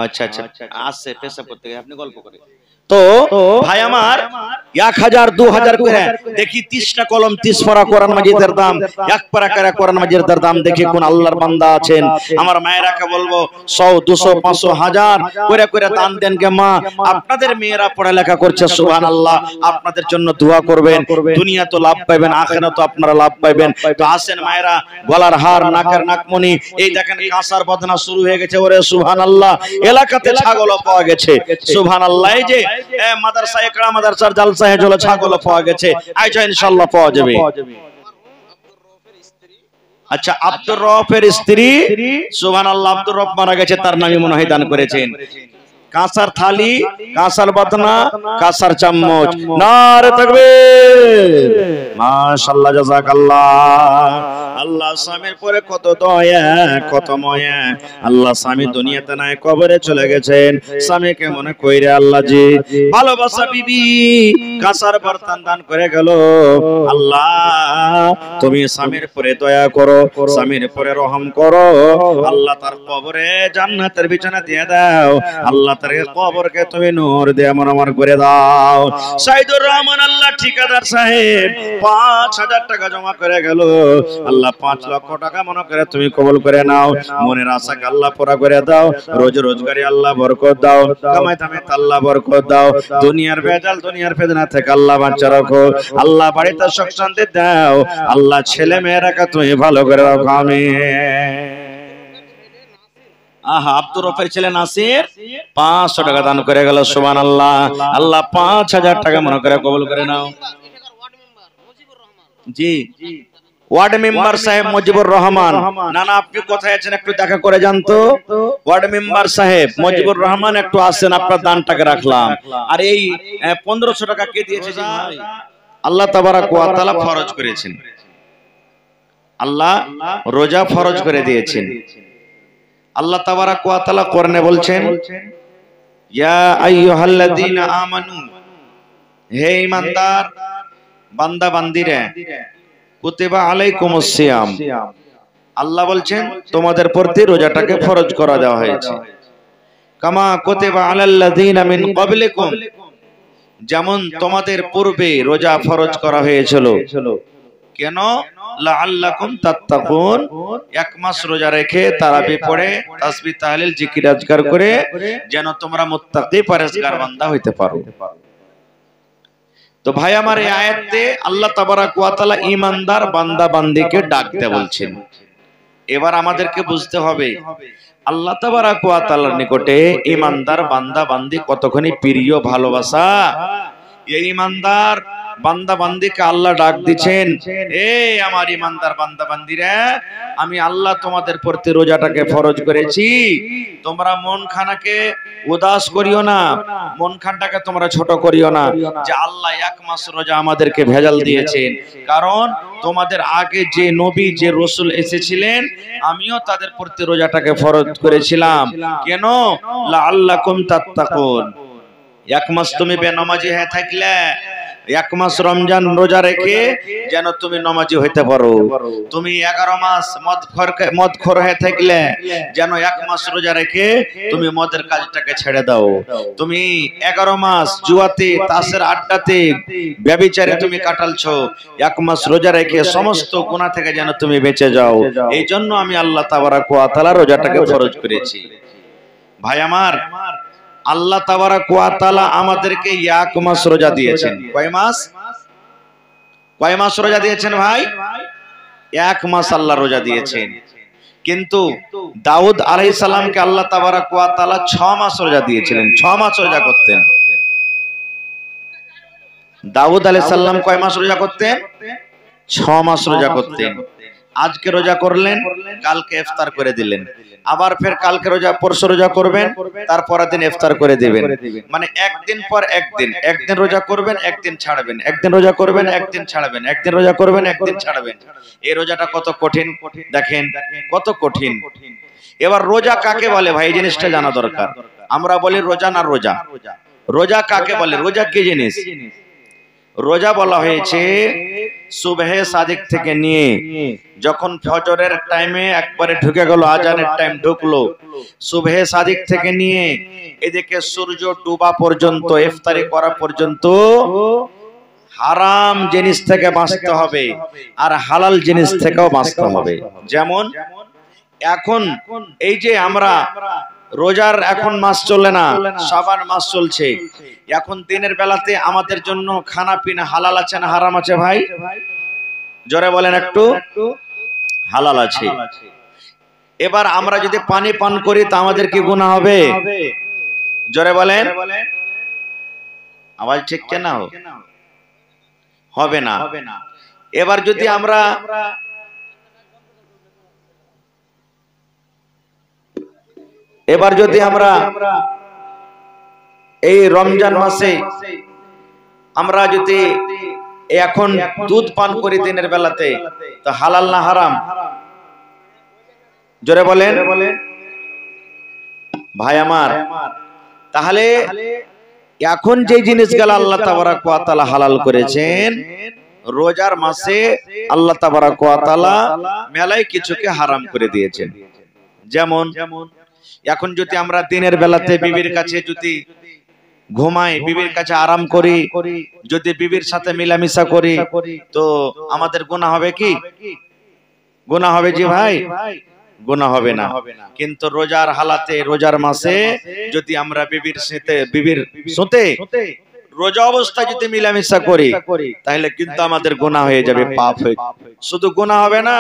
আচ্ছা আচ্ছা, আসছে পেশা করতে গিয়ে আপনি গল্প করে। তো ভাই আমার 1000 2000 করে দেখি 30টা কলম 30 পারা কোরআন মাজিদের দাম, 1 পারা করে কোরআন মাজিদের দাম দেখি কোন আল্লাহর বান্দা আছেন আমার মায়েরাকে বলবো 100 200 500 1000 করে করে দান দেন গে মা। আপনাদের মেয়েরা পড়ালেখা করছে সুবহানাল্লাহ, আপনাদের জন্য দোয়া করবেন, দুনিয়া তো লাভ পাবেন আখিরাত তো আপনারা লাভ পাবেন। তো আসেন মায়েরা, গলার হার নাকের নাকমণি, এই দেখেন কাঁসার বদনা শুরু হয়ে গেছে। ওরে সুবহানাল্লাহ, এলাকাতে ছাগলও পাওয়া গেছে সুবহানাল্লাহ। এই যে মাদ্রাসা একরা মাদ্রাসার জালসায় জলে ছাগলও পাওয়া গেছে, আইজা ইনশাআল্লাহ পাওয়া যাবে। আচ্ছা, আব্দুর রউফের স্ত্রী সুবহানাল্লাহ, আব্দুর রউফ মারা গেছে, তার নামই মনে হয় দান করেছেন। কাঁসার থালি, কাঁসার বদনা, কাঁসার চামচ, নারে তাকবীর, মাশাআল্লাহ, জাযাকাল্লাহ। আল্লাহ স্বামীর পরে কত দয়া কত মায়া। আল্লাহ স্বামী দুনিয়াতে নাই, কবরে চলে গেছেন। স্বামীকে মনে কইরে আল্লাহ জি ভালোবাসা বিবি কাঁসার বর্তন দান করে গেল। আল্লাহ তুমি স্বামীর পরে দয়া করো, স্বামীর পরে রহম করো। আল্লাহ তার কবরে জান্নাতের বিছানা দিয়ে দাও। আল্লাহ তার কবরকে তুমি নূর দিয়ে আমার করে দাও। সাইদুর রহমান আল্লাহ ঠিকাদার সাহেব 5000 টাকা জমা করে গেল। আল্লাহ 5 লক্ষ টাকা মনে করে তুমি কবুল করে নাও। মনের আশাকে আল্লাহ পুরা করে দাও। রোজ রোজগারি আল্লাহ বরকত দাও। কামাই দামাইতে আল্লাহ বরকত দাও। দুনিয়ার ভেজাল দুনিয়ার ফেদনা থেকে আল্লাহ বাঁচা রাখো। আল্লাহ বাড়িতে সুখ শান্তি দাও। আল্লাহ ছেলে মেয়েরাকে তুমি ভালো করে রাখো, আমিন। আহা, আব্দুর রউফের ছেলে নাসির 500 টাকা দান করে গেল সুবহানাল্লাহ। আল্লাহ 5000 টাকা মনে করে কবুল করে নাও। জি, ওয়ার্ড মেম্বার সাহেব মুজিবুর রহমান। না না, আপনি কোথায় আছেন একটু দেখা করে যান তো। ওয়ার্ড মেম্বার সাহেব মুজিবুর রহমান একটু আসেন, আপনার দানটাকে রাখলাম। আর এই 1500 টাকা কে দিয়েছে? আল্লাহ তাবারাক ওয়া তাআলা ফরজ করেছেন, আল্লাহ রোজা ফরজ করে দিয়েছেন। আল্লাহ তাবারাক ওয়া তাআলা কোরআনে বলছেন, ইয়া আইয়ুহাল্লাযীনা আমানু, হে ঈমানদার বান্দা বান্দিরা, কুতিবা আলাইকুমুস সিয়াম, আল্লাহ বলছেন তোমাদের প্রতি রোজাটাকে ফরজ করা দেওয়া হয়েছে। কামা কুতিবা আলাল্লাযীনা মিন ক্বাবলিকুম, যেমন তোমাদের পূর্বে রোজা ফরজ করা হয়েছিল। কেন? লাআল্লাকুম তাত্তাকুন, এক মাস রোজা রেখে তারাবি পড়ে তাসবিহ তাহলিল জিকির আজকার করে যেন তোমরা মুত্তাকি পরহেজগার বান্দা হইতে পারো। তো ভাই আমার, এই আয়াতে আল্লাহ তাবারাক ওয়া তাআলা ঈমানদার বান্দা বান্দীকে ডাকতে বলছেন। এবার আমাদেরকে বুঝতে হবে আল্লাহ তাবারাক ওয়া তাআলার নিকটে ঈমানদার বান্দা বান্দী কতখানি প্রিয় ভালোবাসা। এই ঈমানদার বান্দা বান্দিকে আল্লাহ ডাক দিচ্ছেন, এ আমার ঈমানদার বান্দা বান্দিরা, আমি আল্লাহ তোমাদের প্রতি রোজাটাকে ফরজ করেছি। তোমরা মন খানাকে উদাস করিও না, মন খানটাকে তোমরা ছোট করিও না যে আল্লাহ এক মাস রোজা আমাদেরকে ভেজাল দিয়েছেন। কারণ তোমাদের আগে যে নবী যে রাসূল এসেছিলেন, আমিও তাদের প্রতি রোজাটাকে ফরজ করেছিলাম। কেন? লাআল্লাকুম তাত্তাকুন, এক মাস তুমি বেনামাজি হয়ে থাকলে, এক মাস রমজান রোজা রেখে যেন তুমি নামাজি হইতে পারো। তুমি 11 মাস মদখোর হয়ে থাকলে যেন এক মাস রোজা রেখে তুমি মদের কাজটাকে ছেড়ে দাও। তুমি 11 মাস জুয়াতে তাসের আড্ডাতে ব্যভিচারে তুমি কাটালছো, এক মাস রোজা রেখে সমস্ত গুনাহ থেকে যেন তুমি বেঁচে যাও। এই জন্য আমি আল্লাহ তাবারাক ওয়া তাআলা রোজাটাকে ফরজ করেছি। ভাই আমার, আল্লাহ তাবারাক ওয়া তাআলা আমাদেরকে এক মাস রোজা দিয়েছেন। কয় মাস? কয় মাস রোজা দিয়েছেন ভাই? এক মাস আল্লাহ রোজা দিয়েছেন। কিন্তু দাউদ আলাইহিস সালামকে আল্লাহ তাবারাক ওয়া তাআলা 6 মাস রোজা দিয়েছিলেন। 6 মাস রোজা করতেন দাউদ আলাইহিস সালাম। কয় মাস রোজা করতেন? 6 মাস রোজা করতেন। আজকে রোজা করলেন, কালকে ইফতার করে দিলেন, আবার ফের কালকে রোজা পরশু রোজা করবেন, তারপরের দিন ইফতার করে দিবেন। মানে একদিন পর একদিন, একদিন রোজা করবেন একদিন ছাড়বেন, একদিন রোজা করবেন একদিন ছাড়বেন, একদিন রোজা করবেন একদিন ছাড়বেন। এই রোজাটা কত কঠিন দেখেন, কত কঠিন। এবার রোজা কাকে বলে ভাই, এই জিনিসটা জানা দরকার। আমরা বলি রোজা না রোজা, রোজা কাকে বলে? রোজা কি জিনিস? রোজা বলা হয়েছে সুবহে সাদিক থেকে নিয়ে যখন ফজরের টাইমে একবারে ঢুকে গেল, আজানের টাইম ঢুকলো, সুবহে সাদিক থেকে নিয়ে এদিকে সূর্য ডুবা পর্যন্ত, ইফতারি করা পর্যন্ত হারাম জিনিস থেকে বাঁচতে হবে আর হালাল জিনিস থেকেও বাঁচতে হবে। যেমন এখন এই যে আমরা রোজার এখন মাস চলে না, শাবান মাস চলছে, এখন দিনের বেলাতে আমাদের জন্য খানা পিনা হালাল আছে না হারাম আছে ভাই? জোরে বলেন একটু। হালাল আছে। এবার আমরা যদি পানি পান করি তা আমাদের কি গুনাহ হবে? জোরে বলেন। আওয়াজ ঠিক কেনা হবে না। এবার যদি আমরা এই রমজান মাসে আমরা যদি এখন দুধ পান করি দিনের বেলাতে, তো হালাল না হারাম? জোরে বলেন ভাই আমার। তাহলে এখন যে জিনিসগুলো আল্লাহ তাবারাক ওয়া তাআলা হালাল করেছেন, রোজার মাসে আল্লাহ তাবারাক ওয়া তাআলা মেলায় কিছুকে হারাম করে দিয়েছেন। যেমন এখন যদি আমরা দিনের বেলাতে বিবির কাছে যদি ঘুমাই, বিবির কাছে আরাম করি, যদি বিবির সাথে মিলামিশা করি, তো আমাদের গুনাহ হবে কি? গুনাহ হবে জি ভাই? গুনাহ হবে না। কিন্তু রোজার হালাতে, রোজার মাসে যদি আমরা বিবির সাথে রোজা অবস্থায় যদি মিলামিশা করি, তাহলে কিন্তু আমাদের গুনাহ হয়ে যাবে, পাপ হয়ে। শুধু গুনাহ হবে না,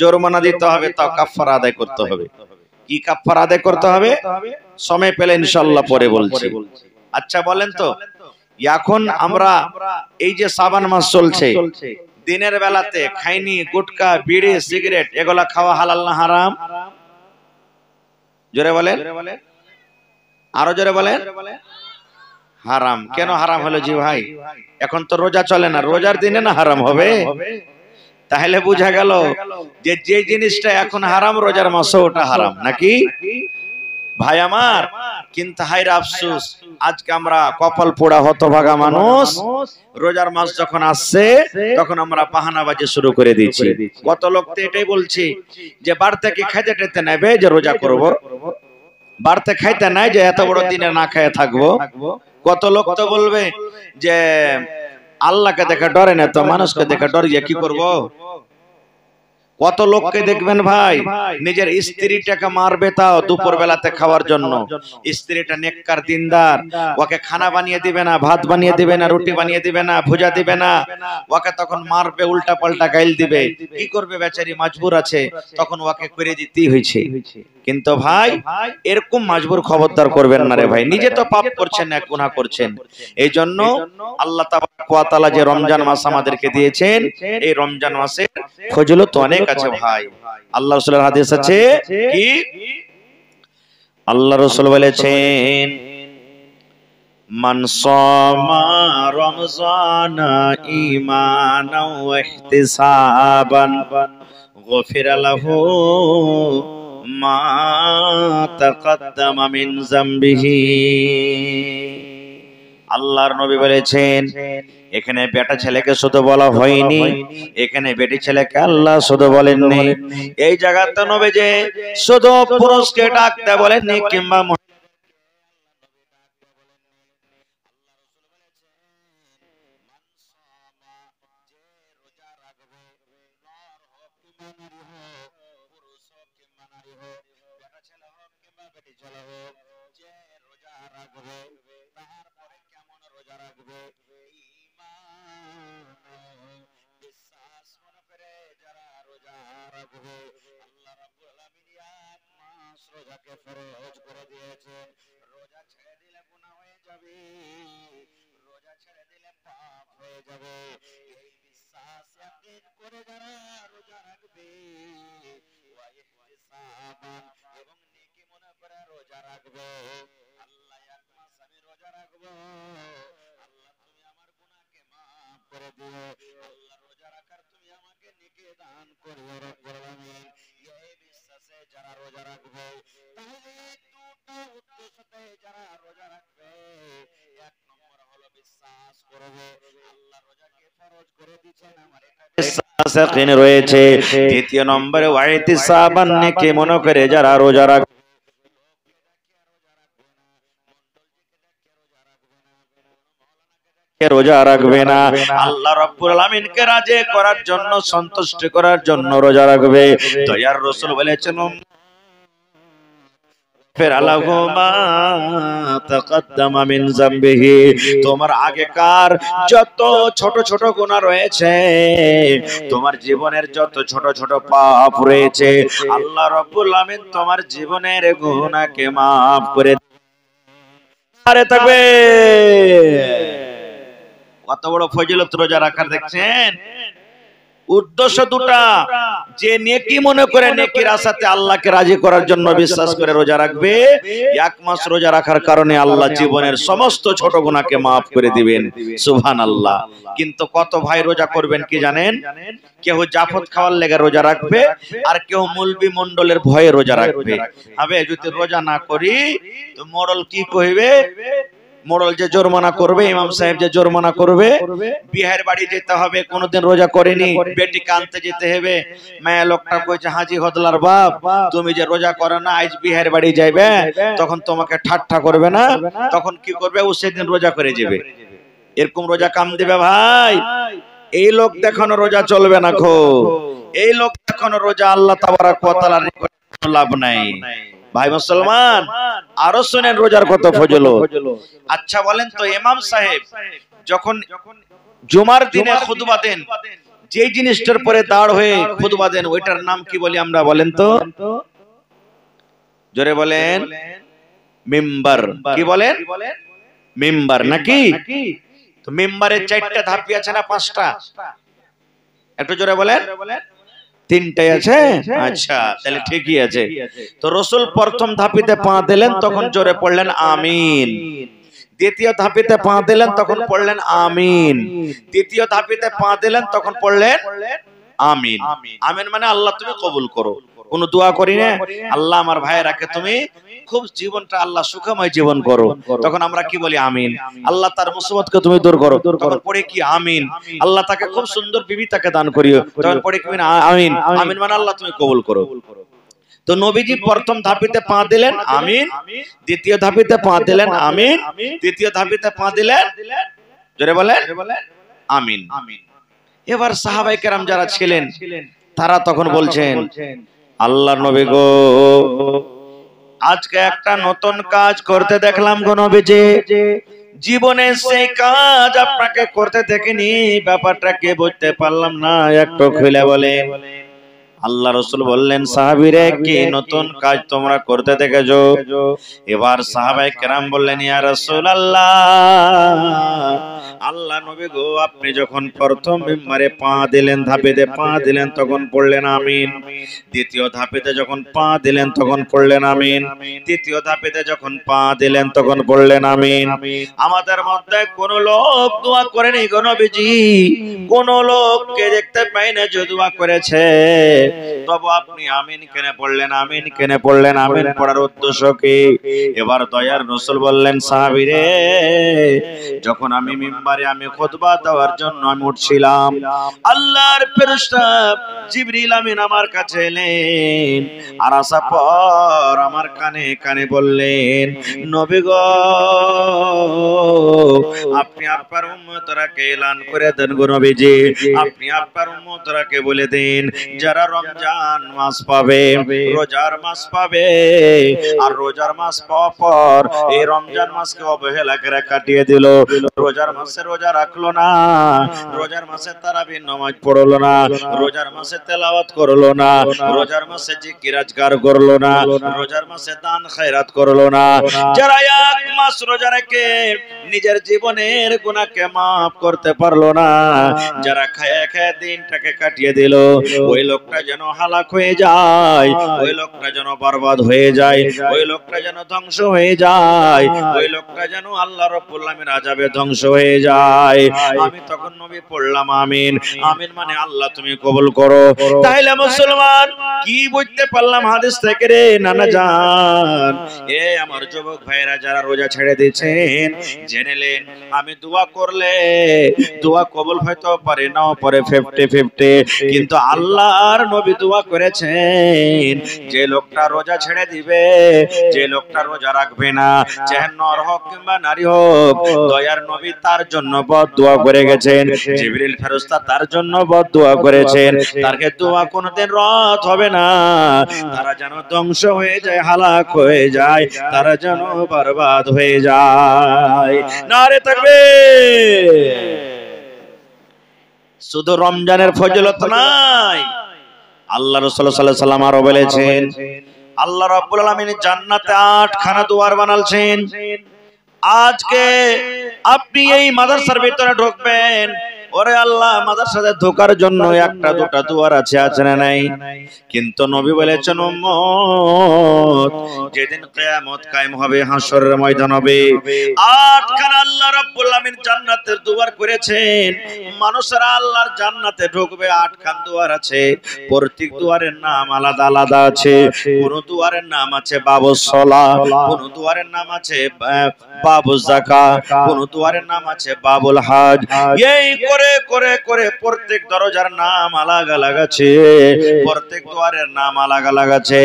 জরিমানা দিতে হবে, তাও কাফারা আদায় করতে হবে। কি কাফারা আদায় করতে হবে? সময় পেলে ইনশাআল্লাহ পরে বলছি। আচ্ছা বলেন তো, এখন আমরা এই যে শাবান মাস চলছে, দিনের বেলাতে খাইনি, গুটকা, বিড়ি, সিগারেট এগুলা খাওয়া হালাল না হারাম? জোরে বলেন, আরো জোরে বলেন। হারাম। কেন হারাম হলো জি ভাই? এখন তো রোজা চলে না, রোজার দিনে না হারাম হবে? তাহলে বোঝা গেল যে যে জিনিসটা এখন হারাম, রোজার মাসে ওটা হারাম নাকি ভাই আমার। কিন্তু হায়রে আফসোস, আজকে আমরা কপাল পোড়া হতভাগা মানুষ, রোজার মাস যখন আসছে তখন আমরা বাহানাবাজি শুরু করে দিচ্ছি। কত লোক তো এটাই বলছি যে বাড়তে কি খাইতে টেতে নেবে যে রোজা করব, বাড়তে খাইতে নাই যে এত বড় দিনে না খেয়ে থাকবো। কত লোক তো বলবে যে আল্লাহকে দেখে ডরে না, তো মানুষকে দেখে ডরিয়ে কি করব। কত লোককে দেখবেন ভাই নিজের স্ত্রীটাকে মারবে তাও দুপুর বেলাতে খাওয়ার জন্য। স্ত্রীটা নেককার দিনদার, ওকে খানা বানিয়ে দিবে না, ভাত বানিয়ে দিবে না, রুটি বানিয়ে দিবে না, ভুজা দিবে না, ওকে তখন মারবে, উল্টা পাল্টা গাইল দিবে। কি করবে বেচারি, মজবুর আছে, তখন ওকে করে দিতেই হয়েছে। কিন্তু ভাই এরকম মজবুর খবরদার করবেন না রে ভাই, নিজে তো পাপ করছেন, এক গুনাহ করছেন। এই জন্য আল্লাহ তাবারক ওয়া তাআলা যে রমজান মাস আমাদেরকে দিয়েছেন, এই রমজান মাসের ফজিলত অনেক আছে ভাই। আল্লাহ রাসূলের হাদিস আছে কি, আল্লাহ রাসূল বলেছেন, মান সামা রমজানা ঈমানাও ওয়া ইহতিসাবান গুফিরা লাহু মা তাকাদ্দামা মিন যামবিহি। আল্লাহর নবী বলেছেন, এখানে বেটা ছেলেকে শুধু বলা হয়নি, এখানে বেটি ছেলেকে আল্লাহ শুধু বলেননি। এই জায়গাতে নবী যে শুধু পুরুষকে ডাকতে বলেননি, কিংবা রোজাকে ফরজ করে দিয়েছেন। রোজা ছেড়ে দিলে গুনাহ হয়ে যাবে, রোজা ছেড়ে দিলে পাপ হয়ে যাবে। এই বিশ্বাস ইয়াকিন করে যারা রোজা রাখবে, ওয়া ইহতিসাবান এবং নেকি মনে করে রোজা রাখবে, আল্লাহ এক মাস আমি রোজা রাখবো, আল্লাহ তুমি আমার গুনাহকে maaf করে দিও, আল্লাহ রোজা রাখার তুমি আমাকে নেকি দান করিও রব্বুল আলামিন। এই বিশ্বাসে যারা রোজা রাখবে, তাহলে দুটো উদ্দেশ্যতে যারা রোজা রাখবে, এক নম্বর হলো বিশ্বাস করবে আল্লাহ রয়েছে। দ্বিতীয় নম্বরে ওয়াইতিসাবান নেকি মনে করে যারা রোজা রাখে, রোজা রাখবে না, আল্লাহ রাব্বুল আলামিনকে রাজি করার জন্য, সন্তুষ্ট করার জন্য রোজা রাখবে। দয়ার রাসূল বলেছেন তোমার আগেকার যত ছোট ছোট গুনাহ রয়েছে, তোমার জীবনের যত ছোট ছোট পাপ রয়েছে, আল্লাহ রাব্বুল আমিন তোমার জীবনের গুনাহকে maaf করে আরে থাকবে। কত বড় ফজিলত রোজা রাখার, দেখছেন? উদ্দেশ্য দুটা, যে নেকি মনে করে নেকির আশাতে আল্লাহকে রাজি করার জন্য বিশ্বাস করে রোজা রাখবে, এক মাস রোজা রাখার কারণে আল্লাহ জীবনের সমস্ত ছোট গুনাহকে maaf করে দিবেন। সুবহানাল্লাহ। কিন্তু কত ভাই রোজা করবেন কি জানেন? কেউ জাফত খাওয়ার লেগে রোজা রাখবে, আর কেউ মুলবি মন্ডলের ভয়ে রোজা রাখবে। আবে যদি রোজা না করি তো মোড়ল কি কইবে? মোড়ল যে জরিমানা করবে, ইমাম সাহেব যে জরিমানা করবে, বিহার বাড়ি যেতে হবে, কোনদিন রোজা করেনি, বেটি কানতে যেতে হবে। মায়া লোকটা কইছে, হাজি হদলার বাপ তুমি যে রোজা করো না, আজ বিহার বাড়ি যাইবে, তখন তোমাকে ঠাট্টা করবে না, তখন কি করবে? ও সেদিন রোজা করে যাবে। এরকম রোজা কাম দিবে ভাই। এই লোক দেখানো রোজা চলবে না খো, এই লোক দেখানো রোজা আল্লাহ তাবারাক ওয়া তাআলার কোনো লাভ নাই। ভাই মুসলমান, আরো শুনেন রোজার কত ফজিলত। আচ্ছা বলেন তো, ইমাম সাহেব যখন জুমার দিনে খুতবা দেন, যে জিনিসটার পরে দাঁড় হয়ে খুতবা দেন, ওইটার নাম কি বলি আমরা? বলেন তো, জোরে বলেন। মিম্বার। কি বলেন? মিম্বার নাকি? তো মিম্বারের 4টা ধাপি আছে না 5টা? একটু জোরে বলেন। 3টাই আছে? আচ্ছা, তাহলে ঠিকই আছে। তো রাসূল প্রথম ধাপিতে পা দিলেন, তখন জোরে পড়লেন আমিন। দ্বিতীয় ধাপিতে পা দিলেন, তখন পড়লেন আমিন। তৃতীয় ধাপিতে পা দিলেন, তখন পড়লেন আমিন। আমিন মানে আল্লাহ তুমি কবুল করো। কোন দোয়া করি না, আল্লাহ আমার ভাইয়েরাকে তুমি খুব জীবনটা আল্লাহ সুখময় জীবন করো, তখন আমরা কি বলি? আমিন। আল্লাহ তার মুসিবতকে তুমি দূর করো, তখন পড়ে কি? আমিন। আল্লাহ তাকে খুব সুন্দর বিবি তাকে দান করিও, তখন পড়ে কি? আমিন। আমিন মানে আল্লাহ তুমি কবুল করো। তো নবীজি প্রথম ধাপিতে পা দিলেন আমিন, দ্বিতীয় ধাপিতে পা দিলেন আমিন, তৃতীয় ধাপিতে পা দিলেন, জোরে বলেন, আমিন। এবার সাহাবায়ে কেরাম যারা ছিলেন তারা তখন বলছেন, আল্লাহর নবী গো, আজকে একটা নতুন কাজ করতে দেখলাম গো নবীজি, জীবনে সেই কাজ আপনাকে করতে দেখিনি, ব্যাপারটা কে বুঝতে পারলাম না, একটু খুলে বলে। আল্লাহ রাসূল বললেন, সাহাবীরে কি নতুন কাজ তোমরা করতে দেখেছো? এবার সাহাবায়ে কেরাম বললেন, ইয়া রাসূলুল্লাহ, আল্লাহ নবী গো, আপনি যখন প্রথম মিম্বারে পা দিলেন, ধাপেতে পা দিলেন, তখন পড়লেন আমিন। দ্বিতীয় ধাপেতে যখন পা দিলেন, তখন পড়লেন আমিন। তৃতীয় ধাপেতে যখন পা দিলেন, তখন পড়লেন আমিন। আমাদের মধ্যে কোন লোক দোয়া করেনি গো নবীজি, কোন লোককে দেখতে পাই না যে দোয়া করেছে, তবে আপনি আমিন কেন পড়লেন? আমিন কেন পড়লেন? আমিন পড়ার উদ্দেশ্য কি? এবার দয়ার রাসূল বললেন, সাহাবীরে, যখন আমি মিম্বারে আমি খুতবা দেওয়ার জন্য আমি উঠছিলাম, আল্লাহর ফেরেশতা জিবরিল আমিন আমার কাছে এলেন, আর আসার পর আমার কানে কানে বললেন, নবী গো, আপনি আপনার উম্মতরাকে এলান করে দেন গো নবীজি, আপনি আপনার উম্মতরাকে বলে দিন, যারা রমজান মাস পাবে, রোজার মাস পাবে, আর রোজার মাস পাওয়ার পর এই রমজান মাসকে অবহেলা করে কাটিয়ে দিল, রোজার মাসে রোজা রাখলো না, রোজার মাসে তারাবির নামাজ পড়লো না, রোজার মাসে তেলাওয়াত করলো না, রোজার মাসে জিকির আজকার করলো না, রোজার মাসে দান খায়রাত করলো না, যারা এক মাস রোজা রেখে নিজের জীবনের গুনাহকে maaf করতে পারলো না, যারা খায় খায় দিনটাকে কাটিয়ে দিল, ওই লোকটা যেন হালাক হয়ে যায়, ওই লোকটা যেন বরবাদ হয়ে যায়, ওই লোকটা যেন ধ্বংস হয়ে যায়, ওই লোকটা যেন আল্লাহ রাব্বুল আলামিনের আযাবে ধ্বংস হয়ে যায়। আমি তখন নবী পড়লাম আমিন। আমিন মানে আল্লাহ তুমি কবুল করো। তাইলে মুসলমান কি বুঝতে পারলাম হাদিস থেকে রে নানা জান? এ আমার যুবক ভাইরা যারা রোজা ছেড়ে দিয়েছেন, জেনেলেন আমি দোয়া করলে দোয়া কবুল হয়তো পারে নাও পারে 50-50, কিন্তু আল্লাহর নবী দোয়া করেছেন যে লোকটা রোজা ছেড়ে দিবে, যে লোকটা রোজা রাখবে না, চাহে নর হোক কিংবা নারী হোক, দয়ার নবী তার জন্য বদদোয়া করে গেছেন। জিবরিল ফেরেশতা তার জন্য বদদোয়া করেছেন। তারকে দোয়া কোনোদিন রদ হবে না। তারা যেন ধ্বংস হয়ে যায়, হালাক হয়ে যায়, তারা যেন বরবাদ হয়ে যায়। নারে তাকবীর। শুধু রমজানের ফজিলত নাই, আল্লাহ রাসূল সাল্লাল্লাহু আলাইহি ওয়াসাল্লাম আরো বলেছেন আল্লাহ রাব্বুল আলামিন জান্নাতে 8 খানা দুয়ার বানালছেন। আজকে আপনি এই মাদ্রাসার ভিতরে ঢুকবেন, ওরে আল্লাহ মাদ্রাসাতে ঢোকার জন্য একটা দুটা দুয়ার আছে, আছে না নাই? কিন্তু নবী বলেছেন উম্মত যেদিন কিয়ামত কায়েম হবে, হাসরের ময়দান হবে, 8 খানা আল্লাহ রাব্বুল আলামিন জান্নাতের দুয়ার করেছেন। মানুষরা আল্লাহর জান্নাতে ঢুকবে, 8 খান দুয়ার আছে। প্রত্যেক দুয়ারের নাম আলাদা আলাদা আছে। কোন দুয়ারের নাম আছে বাবুস সালাহ, কোন দুয়ারের নাম আছে বাবুস যাকাত, কোন দুয়ারের নাম আছে বাবুল হজ। এই করে করে করে প্রত্যেক দরজার নাম আলাদা আলাদা আছে, প্রত্যেক দুয়ারের নাম আলাদা আলাদা আছে।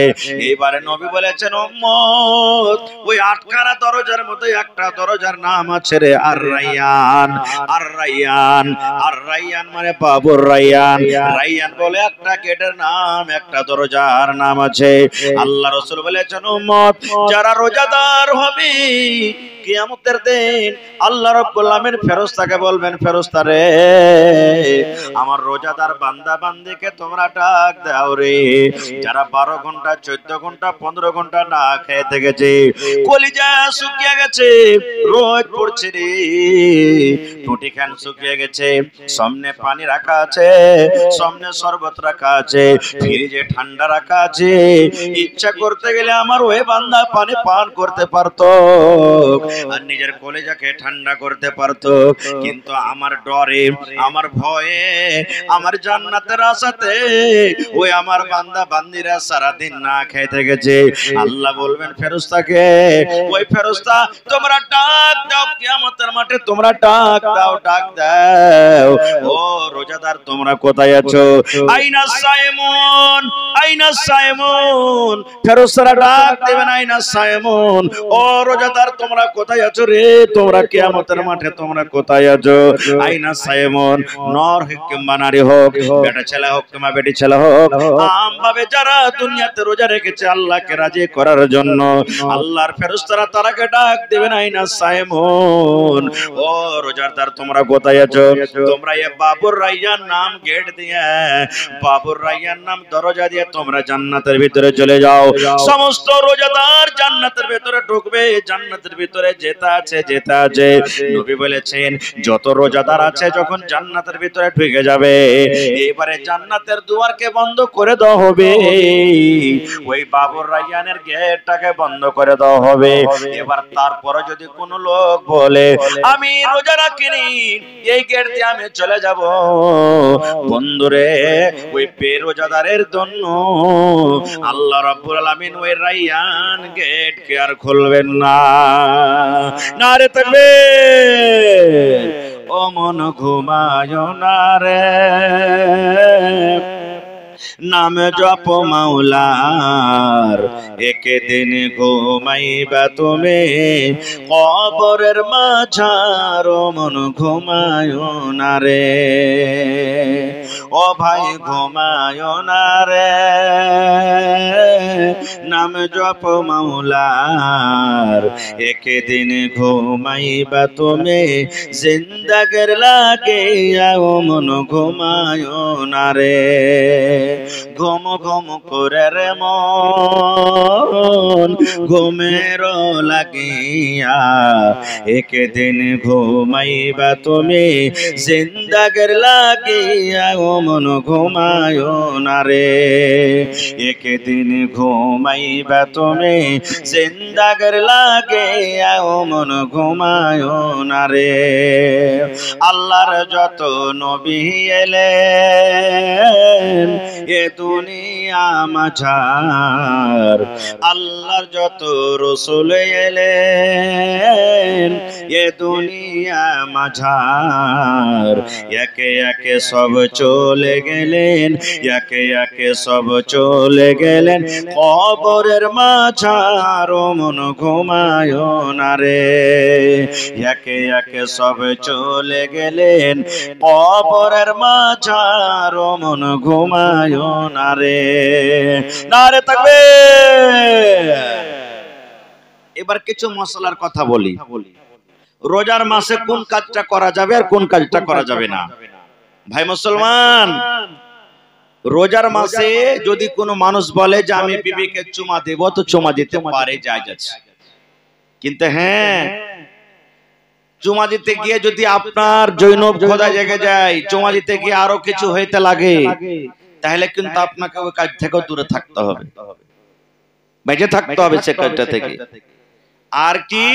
এইবারে নবী বলেছেন উম্মত ওই 8 খানা দরজার মধ্যে একটা দরজার নাম আছে রে আর রায়্যান। আর রায়্যান, আর রায়্যান মানে বাবুর রায়্যান। রায়্যান বলে একটা গেটের নাম, একটা দরজার নাম আছে। আল্লাহ রাসূল বলেছেন উম্মত যারা রোজাদার হবে কিয়ামতের দিন আল্লাহ রাব্বুল আলামিন ফেরেশতাকে বলবেন, ফেরেশতা রে আমার রোজাদার বান্দা বান্দীকে তোমরা ডাক দাও রে, যারা 12 ঘন্টা 14 ঘন্টা 15 ঘন্টা না খেয়ে থেকেছে, কলিজা শুকিয়ে গেছে, রোদ পড়ছে রে, টুটি খান শুকিয়ে গেছে, সামনে পানি রাখা আছে, সামনে শরবত রাখা আছে, ফ্রিজে ঠান্ডা রাখা আছে, ইচ্ছা করতে গেলে আমার ওই বান্দা পানি পান করতে পারতো আর নিজের কলিজাকে ঠান্ডা করতে পারতো, কিন্তু আমার ডরে, আমার ভয়ে, আমার জান্নাতের আশাতে ওই আমার বান্দা বান্দিরা সারা দিন না খেতে গেছে। আল্লাহ বলবেন ফেরেশতাকে, ওই ফেরেশতা তোমরা ডাক দাও কিয়ামতের মাঠে, তোমরা ডাক দাও, ডাক দাও ও রোজাদার তোমরা কোথায় আছো? আইনা সাইমুন, আইনা সাইমুন। ফেরেশতারা ডাক দেবেন আইনা সাইমুন, ও রোজাদার তোমরা কোথায় আছো রে? তোমরা কিয়ামতের মাঠে তোমরা কোথায় আছো? আইনা সাইমুন। নর হোক কিংবা নারী হোক, বেটা ছেলে হোক কিংবা বেটি ছেলে হোক, আমভাবে যারা দুনিয়াতে রোজা রেখেছে আল্লাহকে রাজি করার জন্য, আল্লাহর ফেরেশতারা তারাকে ডাক দেবেন আইনা সাইমুন, ও রোজাদার তোমরা কোথায় আছো? তোমরা এই বাবুর রায়্যান নাম গেট দিয়ে, বাবুর রায়্যান নাম দরজা দিয়ে তোমরা জান্নাতের ভিতরে চলে যাও। সমস্ত রোজাদার জান্নাতের ভিতরে ঢুকবে, জান্নাতের ভিতরে যেতে আছে, যেতে আছে। নবী বলেছেন যত রোজাদার আছে যখন জান্নাতের ভিতরে ঢুকে যাবে, এবারে জান্নাতের দুয়ারকে বন্ধ করে দেওয়া হবে, ওই বাবুর রায়্যানের গেটটাকে বন্ধ করে দেওয়া হবে। এবার তারপরে যদি কোনো লোক বলে আমি রোজা রাখিনি, এই গেট দিয়ে আমি চলে যাব, বন্ধুরে ওই বেরোজাদারের জন্য আল্লাহ রাব্বুল আলামিন ওই রায়্যান গেট কে আর খুলবেন না। নারে তাকবীর। ও মন ঘুমায় না রে, নাম জপ মাওলার, একদিন ঘুমাইবা তুমি কবরের মাঝার, মন ঘুমায় না রে, ও ভাই ঘুমায় না রে, নাম জপ মাওলার, একদিন ঘুমাইবা তুমি জিন্দাগের লাগে মন ঘুমায় না রে ঘুম ঘুম করে রে মন ঘুমের লাগিয়া একদিন ঘুমাইবা তুমি জিন্দাগের লাগিয়া মন ঘুমায় না রে একদিন ঘুমাইবা তুমি জিন্দাগের লাগে মন ঘুমায় না রে আল্লাহর যত নবী এলেন এ দুনিয়া মাঝার আল্লাহর যত রাসূল এলেন এ দুনিয়া মাঝার একে একে সব চলে গেলেন একে একে সব চলে গেলেন কবরের মাঝার মন ঘুমায় না রে একে একে সব চলে গেলেন কবরের মাঝার মন ঘুমায় না রে নারে তাকবীর এবার কিছু মশলার কথা বলি রোজার মাসে কোন কাজটা করা যাবে আর কোন কাজটা করা যাবে না ভাই মুসলমান রোজার মাসে যদি কোনো মানুষ বলে যে আমি বিবিকে চুমা দেব তো চুমা দিতে পারে জায়েজ আছে কিন্তু হ্যাঁ চুমা দিতে গিয়ে যদি আপনার জৈনব খোদা জেগে যায় চুমা দিতে গিয়ে আরো কিছু হইতে লাগে তাহলে কিন্তু আপনাকে ওই কাজ থেকে দূরে থাকতে হবে বেঁচে থাকতে হবে সে কাজটা থেকে আর কি